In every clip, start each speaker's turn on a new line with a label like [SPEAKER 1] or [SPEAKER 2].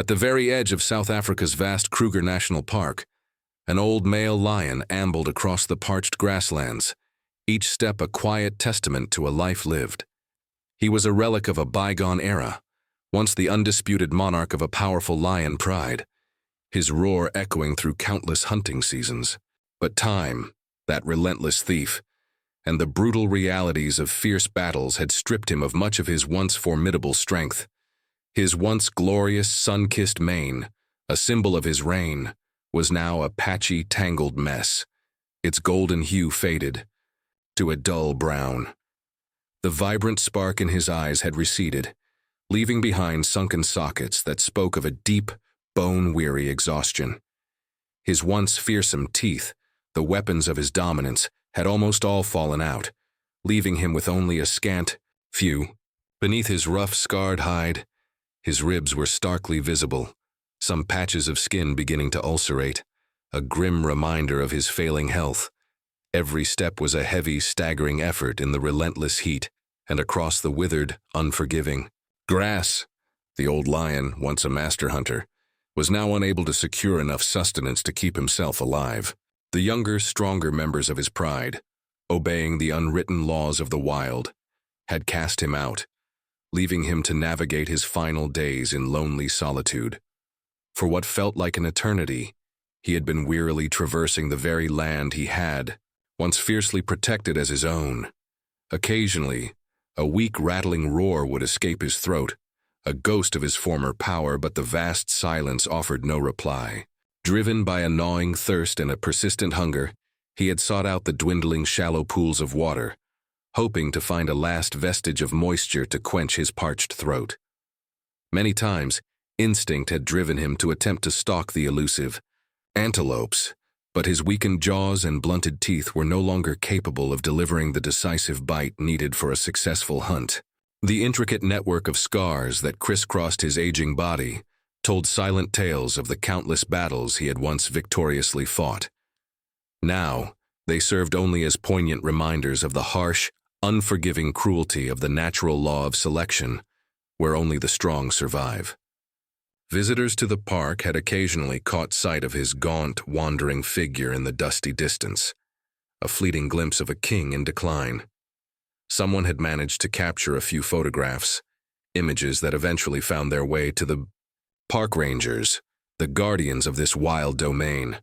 [SPEAKER 1] At the very edge of South Africa's vast Kruger National Park, an old male lion ambled across the parched grasslands, each step a quiet testament to a life lived. He was a relic of a bygone era, once the undisputed monarch of a powerful lion pride, his roar echoing through countless hunting seasons. But time, that relentless thief, and the brutal realities of fierce battles had stripped him of much of his once formidable strength. His once glorious sun-kissed mane, a symbol of his reign, was now a patchy, tangled mess, its golden hue faded to a dull brown. The vibrant spark in his eyes had receded, leaving behind sunken sockets that spoke of a deep, bone-weary exhaustion. His once fearsome teeth, the weapons of his dominance, had almost all fallen out, leaving him with only a scant few. Beneath his rough, scarred hide, his ribs were starkly visible, some patches of skin beginning to ulcerate, a grim reminder of his failing health. Every step was a heavy, staggering effort in the relentless heat, and across the withered, unforgiving grass, the old lion, once a master hunter, was now unable to secure enough sustenance to keep himself alive. The younger, stronger members of his pride, obeying the unwritten laws of the wild, had cast him out, leaving him to navigate his final days in lonely solitude. For what felt like an eternity, he had been wearily traversing the very land he had once fiercely protected as his own. Occasionally, a weak, rattling roar would escape his throat, a ghost of his former power, but the vast silence offered no reply. Driven by a gnawing thirst and a persistent hunger, he had sought out the dwindling shallow pools of water, hoping to find a last vestige of moisture to quench his parched throat. Many times, instinct had driven him to attempt to stalk the elusive antelopes, but his weakened jaws and blunted teeth were no longer capable of delivering the decisive bite needed for a successful hunt. The intricate network of scars that crisscrossed his aging body told silent tales of the countless battles he had once victoriously fought. Now, they served only as poignant reminders of the harsh, unforgiving cruelty of the natural law of selection, where only the strong survive. Visitors to the park had occasionally caught sight of his gaunt, wandering figure in the dusty distance, a fleeting glimpse of a king in decline. Someone had managed to capture a few photographs, images that eventually found their way to the park rangers, the guardians of this wild domain.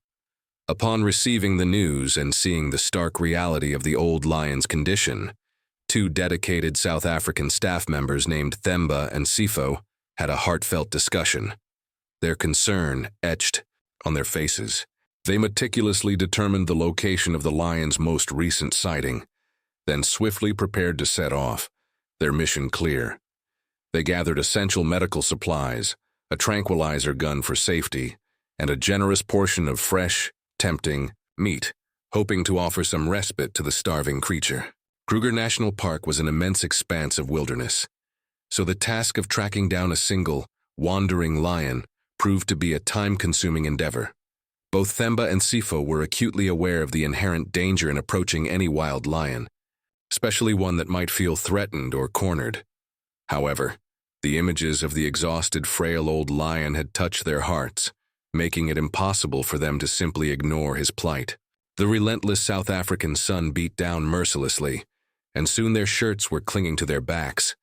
[SPEAKER 1] Upon receiving the news and seeing the stark reality of the old lion's condition, two dedicated South African staff members named Themba and Sifo had a heartfelt discussion, their concern etched on their faces. They meticulously determined the location of the lion's most recent sighting, then swiftly prepared to set off, their mission clear. They gathered essential medical supplies, a tranquilizer gun for safety, and a generous portion of fresh, tempting meat, hoping to offer some respite to the starving creature. Kruger National Park was an immense expanse of wilderness, so the task of tracking down a single, wandering lion proved to be a time-consuming endeavor. Both Themba and Sifo were acutely aware of the inherent danger in approaching any wild lion, especially one that might feel threatened or cornered. However, the images of the exhausted, frail old lion had touched their hearts, making it impossible for them to simply ignore his plight. The relentless South African sun beat down mercilessly, and soon their shirts were clinging to their backs,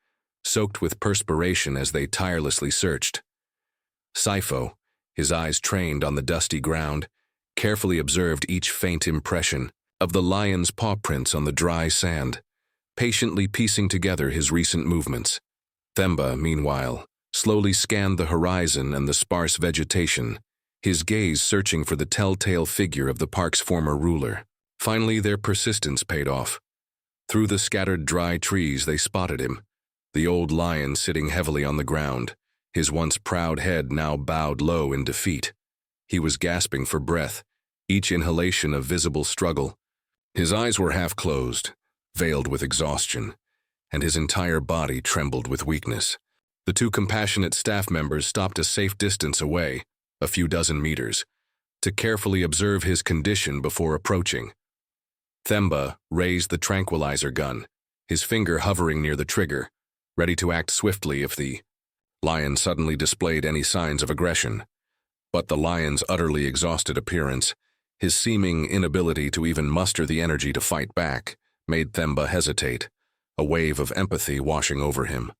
[SPEAKER 1] soaked with perspiration as they tirelessly searched. Sifo, his eyes trained on the dusty ground, carefully observed each faint impression of the lion's paw prints on the dry sand, patiently piecing together his recent movements. Themba, meanwhile, slowly scanned the horizon and the sparse vegetation, his gaze searching for the telltale figure of the park's former ruler. Finally, their persistence paid off. Through the scattered dry trees they spotted him, the old lion sitting heavily on the ground, his once proud head now bowed low in defeat. He was gasping for breath, each inhalation a visible struggle. His eyes were half closed, veiled with exhaustion, and his entire body trembled with weakness. The two compassionate staff members stopped a safe distance away, a few dozen meters, to carefully observe his condition before approaching. Themba raised the tranquilizer gun, his finger hovering near the trigger, ready to act swiftly if the Lion suddenly displayed any signs of aggression, but the lion's utterly exhausted appearance, his seeming inability to even muster the energy to fight back, made Themba hesitate, a wave of empathy washing over him.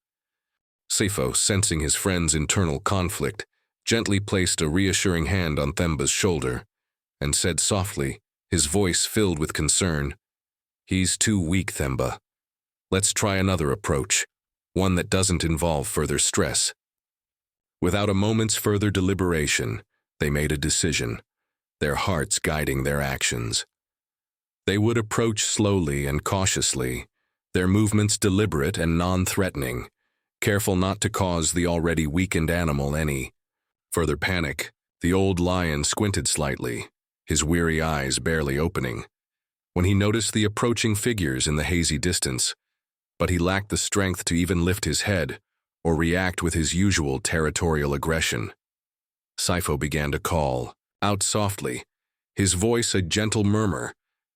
[SPEAKER 1] Sifo, sensing his friend's internal conflict, gently placed a reassuring hand on Themba's shoulder and said softly, his voice filled with concern, "He's too weak, Themba. Let's try another approach, one that doesn't involve further stress." Without a moment's further deliberation, they made a decision, their hearts guiding their actions. They would approach slowly and cautiously, their movements deliberate and non-threatening, careful not to cause the already weakened animal any further panic. The old lion squinted slightly, his weary eyes barely opening, when he noticed the approaching figures in the hazy distance, but he lacked the strength to even lift his head or react with his usual territorial aggression. Sifo began to call, out softly, his voice a gentle murmur,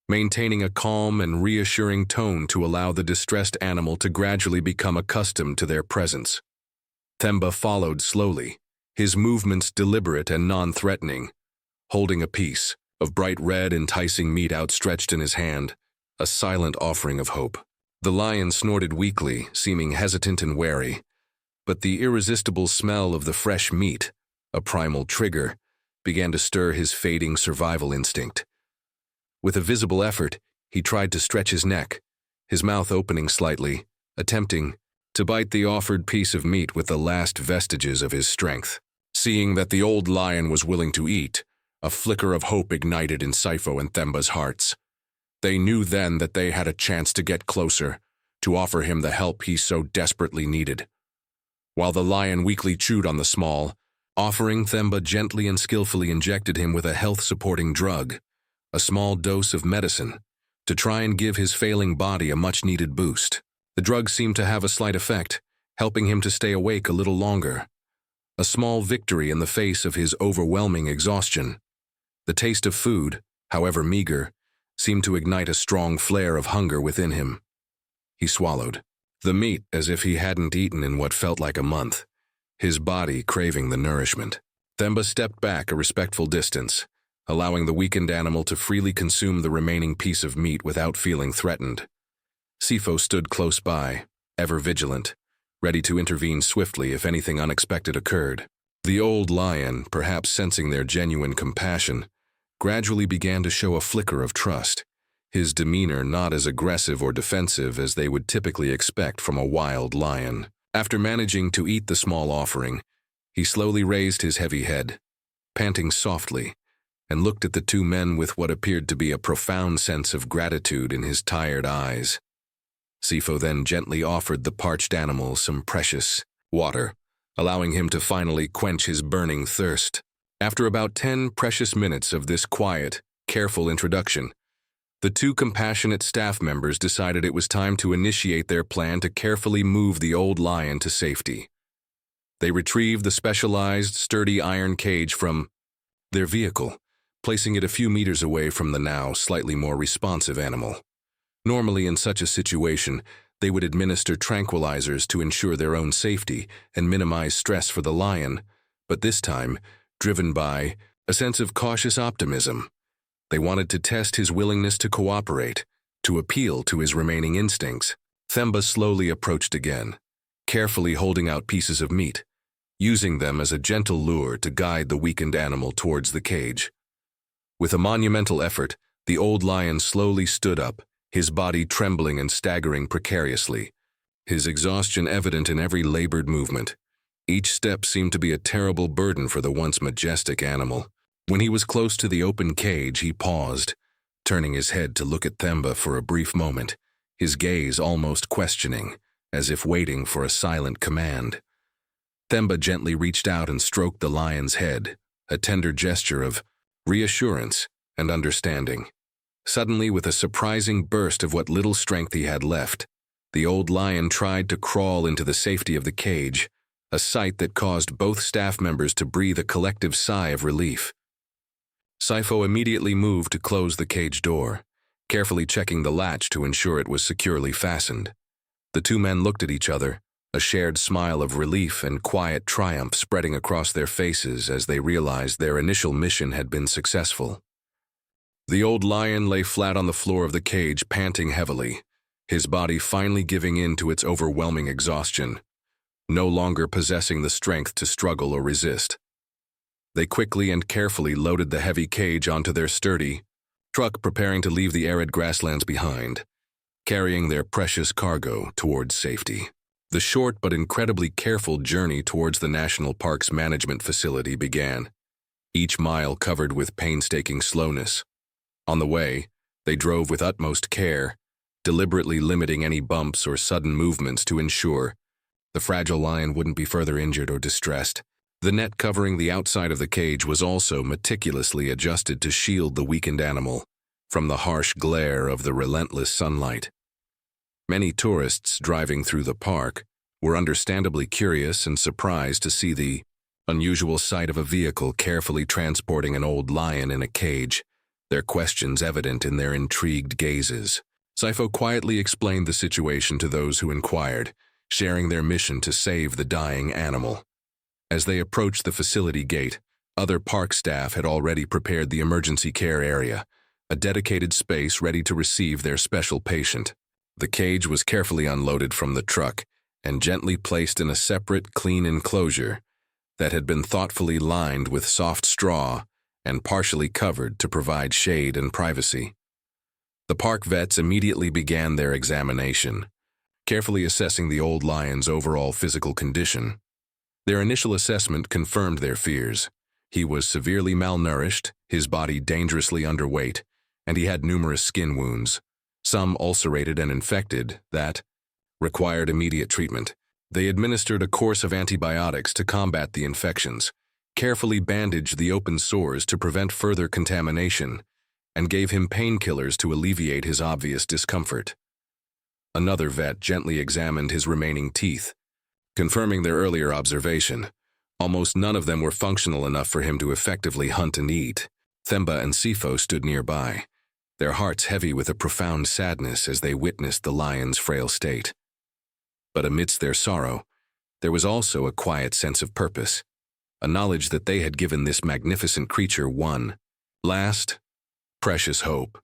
[SPEAKER 1] maintaining a calm and reassuring tone to allow the distressed animal to gradually become accustomed to their presence. Themba followed slowly, his movements deliberate and non-threatening, holding a piece of bright red, enticing meat outstretched in his hand, a silent offering of hope. The lion snorted weakly, seeming hesitant and wary, but the irresistible smell of the fresh meat, a primal trigger, began to stir his fading survival instinct. With a visible effort, he tried to stretch his neck, his mouth opening slightly, attempting to bite the offered piece of meat with the last vestiges of his strength. Seeing that the old lion was willing to eat, a flicker of hope ignited in Sifo and Themba's hearts. They knew then that they had a chance to get closer, to offer him the help he so desperately needed. While the lion weakly chewed on the small offering, Themba gently and skillfully injected him with a health-supporting drug, a small dose of medicine, to try and give his failing body a much-needed boost. The drug seemed to have a slight effect, helping him to stay awake a little longer. A small victory in the face of his overwhelming exhaustion. The taste of food, however meager, seemed to ignite a strong flare of hunger within him. He swallowed the meat as if he hadn't eaten in what felt like a month, his body craving the nourishment. Themba stepped back a respectful distance, allowing the weakened animal to freely consume the remaining piece of meat without feeling threatened. Sifo stood close by, ever vigilant, ready to intervene swiftly if anything unexpected occurred. The old lion, perhaps sensing their genuine compassion, gradually began to show a flicker of trust, his demeanor not as aggressive or defensive as they would typically expect from a wild lion. After managing to eat the small offering, he slowly raised his heavy head, panting softly, and looked at the two men with what appeared to be a profound sense of gratitude in his tired eyes. Sifo then gently offered the parched animal some precious water, allowing him to finally quench his burning thirst. After about 10 precious minutes of this quiet, careful introduction, the two compassionate staff members decided it was time to initiate their plan to carefully move the old lion to safety. They retrieved the specialized, sturdy iron cage from their vehicle, placing it a few meters away from the now slightly more responsive animal. Normally, in such a situation, they would administer tranquilizers to ensure their own safety and minimize stress for the lion, but this time, driven by a sense of cautious optimism, they wanted to test his willingness to cooperate, to appeal to his remaining instincts. Themba slowly approached again, carefully holding out pieces of meat, using them as a gentle lure to guide the weakened animal towards the cage. With a monumental effort, the old lion slowly stood up, his body trembling and staggering precariously, his exhaustion evident in every labored movement. Each step seemed to be a terrible burden for the once majestic animal. When he was close to the open cage, he paused, turning his head to look at Themba for a brief moment, his gaze almost questioning, as if waiting for a silent command. Themba gently reached out and stroked the lion's head, a tender gesture of reassurance and understanding. Suddenly, with a surprising burst of what little strength he had left, the old lion tried to crawl into the safety of the cage, a sight that caused both staff members to breathe a collective sigh of relief. Sifo immediately moved to close the cage door, carefully checking the latch to ensure it was securely fastened. The two men looked at each other, a shared smile of relief and quiet triumph spreading across their faces as they realized their initial mission had been successful. The old lion lay flat on the floor of the cage, panting heavily, his body finally giving in to its overwhelming exhaustion, no longer possessing the strength to struggle or resist. They quickly and carefully loaded the heavy cage onto their sturdy truck, preparing to leave the arid grasslands behind, carrying their precious cargo towards safety. The short but incredibly careful journey towards the national park's management facility began, each mile covered with painstaking slowness. On the way, they drove with utmost care, deliberately limiting any bumps or sudden movements to ensure the fragile lion wouldn't be further injured or distressed. The net covering the outside of the cage was also meticulously adjusted to shield the weakened animal from the harsh glare of the relentless sunlight. Many tourists driving through the park were understandably curious and surprised to see the unusual sight of a vehicle carefully transporting an old lion in a cage, their questions evident in their intrigued gazes. Sifo quietly explained the situation to those who inquired, sharing their mission to save the dying animal. As they approached the facility gate, other park staff had already prepared the emergency care area, a dedicated space ready to receive their special patient. The cage was carefully unloaded from the truck and gently placed in a separate, clean enclosure that had been thoughtfully lined with soft straw and partially covered to provide shade and privacy. The park vets immediately began their examination, carefully assessing the old lion's overall physical condition. Their initial assessment confirmed their fears. He was severely malnourished, his body dangerously underweight, and he had numerous skin wounds, some ulcerated and infected, that required immediate treatment. They administered a course of antibiotics to combat the infections, carefully bandaged the open sores to prevent further contamination, and gave him painkillers to alleviate his obvious discomfort. Another vet gently examined his remaining teeth, confirming their earlier observation. Almost none of them were functional enough for him to effectively hunt and eat. Themba and Sifo stood nearby, their hearts heavy with a profound sadness as they witnessed the lion's frail state. But amidst their sorrow, there was also a quiet sense of purpose, a knowledge that they had given this magnificent creature one last, precious hope.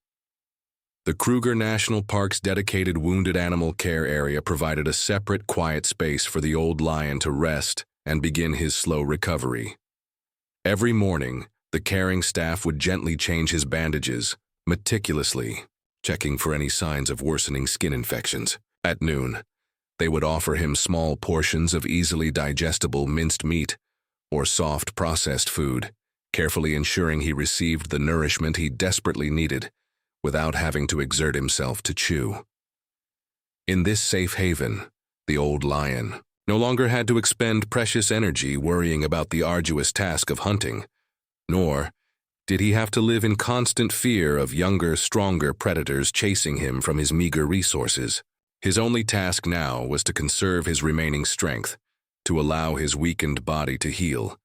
[SPEAKER 1] The Kruger National Park's dedicated wounded animal care area provided a separate, quiet space for the old lion to rest and begin his slow recovery. Every morning, the caring staff would gently change his bandages, meticulously checking for any signs of worsening skin infections. At noon, they would offer him small portions of easily digestible minced meat or soft processed food, carefully ensuring he received the nourishment he desperately needed without having to exert himself to chew. In this safe haven, the old lion no longer had to expend precious energy worrying about the arduous task of hunting, nor did he have to live in constant fear of younger, stronger predators chasing him from his meager resources. His only task now was to conserve his remaining strength, to allow his weakened body to heal,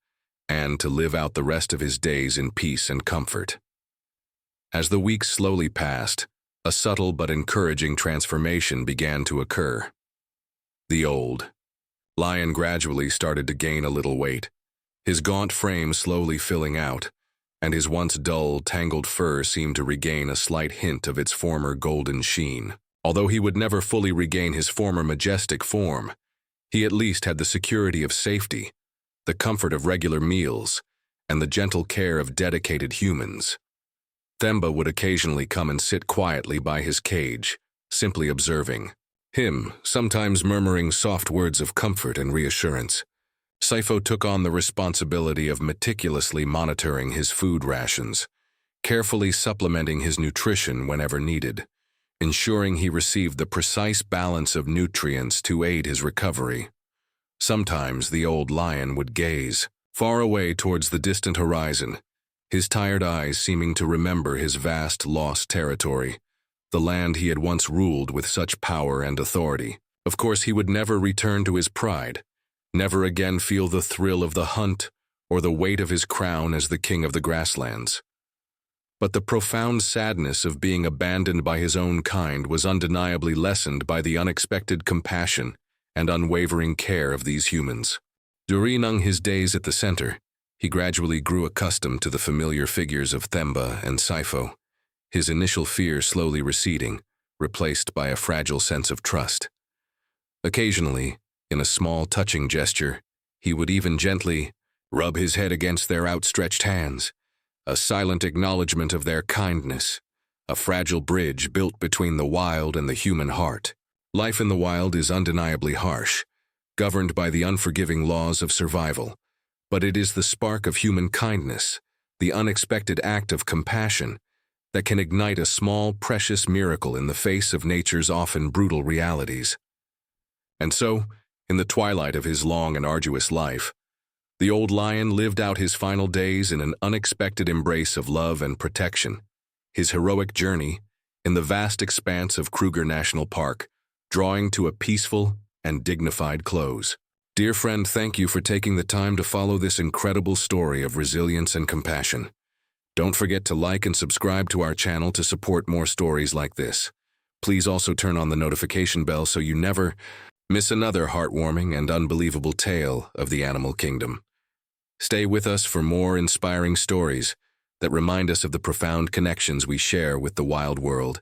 [SPEAKER 1] and to live out the rest of his days in peace and comfort. As the weeks slowly passed, a subtle but encouraging transformation began to occur. The old lion gradually started to gain a little weight, his gaunt frame slowly filling out, and his once dull, tangled fur seemed to regain a slight hint of its former golden sheen. Although he would never fully regain his former majestic form, he at least had the security of safety, the comfort of regular meals, and the gentle care of dedicated humans. Themba would occasionally come and sit quietly by his cage, simply observing him, sometimes murmuring soft words of comfort and reassurance. Sifo took on the responsibility of meticulously monitoring his food rations, carefully supplementing his nutrition whenever needed, ensuring he received the precise balance of nutrients to aid his recovery. Sometimes the old lion would gaze far away towards the distant horizon, his tired eyes seeming to remember his vast lost territory, the land he had once ruled with such power and authority. Of course, he would never return to his pride, never again feel the thrill of the hunt or the weight of his crown as the king of the grasslands. But the profound sadness of being abandoned by his own kind was undeniably lessened by the unexpected compassion and unwavering care of these humans. During his days at the center, he gradually grew accustomed to the familiar figures of Themba and Sifo, his initial fear slowly receding, replaced by a fragile sense of trust. Occasionally, in a small touching gesture, he would even gently rub his head against their outstretched hands, a silent acknowledgement of their kindness, a fragile bridge built between the wild and the human heart. Life in the wild is undeniably harsh, governed by the unforgiving laws of survival, but it is the spark of human kindness, the unexpected act of compassion, that can ignite a small, precious miracle in the face of nature's often brutal realities. And so, in the twilight of his long and arduous life, the old lion lived out his final days in an unexpected embrace of love and protection. His heroic journey, in the vast expanse of Kruger National Park, drawing to a peaceful and dignified close. Dear friend, thank you for taking the time to follow this incredible story of resilience and compassion. Don't forget to like and subscribe to our channel to support more stories like this. Please also turn on the notification bell so you never miss another heartwarming and unbelievable tale of the animal kingdom. Stay with us for more inspiring stories that remind us of the profound connections we share with the wild world.